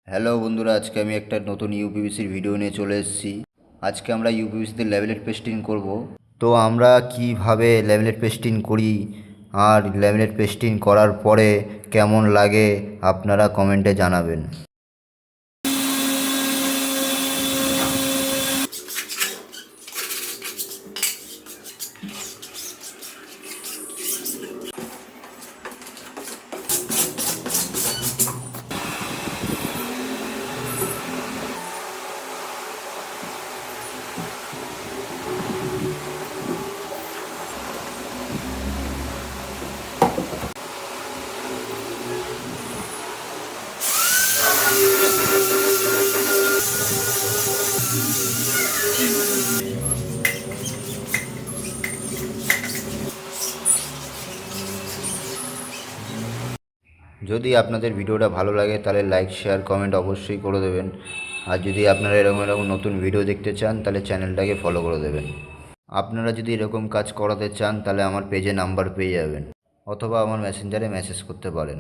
Hello বন্ধুরা, আজকে আমি একটা নতুন ইউপিভিসির ভিডিও নিয়ে চলে এসেছি। আজকে আমরা ইউপিভিসিতে ল্যামিনেট পেস্টিং করব। তো আমরা কিভাবে ল্যামিনেট পেস্টিং করি আর ল্যামিনেট পেস্টিং করার পরে কেমন লাগে আপনারা কমেন্টে জানাবেন। যদি আপনাদের ভিডিওটা ভালো লাগে তাহলে লাইক শেয়ার কমেন্ট অবশ্যই করে দেবেন। আর যদি আপনারা এরকম এরকম নতুন ভিডিও দেখতে চান তাহলে চ্যানেলটাকে ফলো করে দেবেন। আপনারা যদি এরকম কাজ করাতে চান তাহলে আমার পেজে নাম্বার পেয়ে যাবেন, অথবা আমার মেসেঞ্জারে মেসেজ করতে পারেন।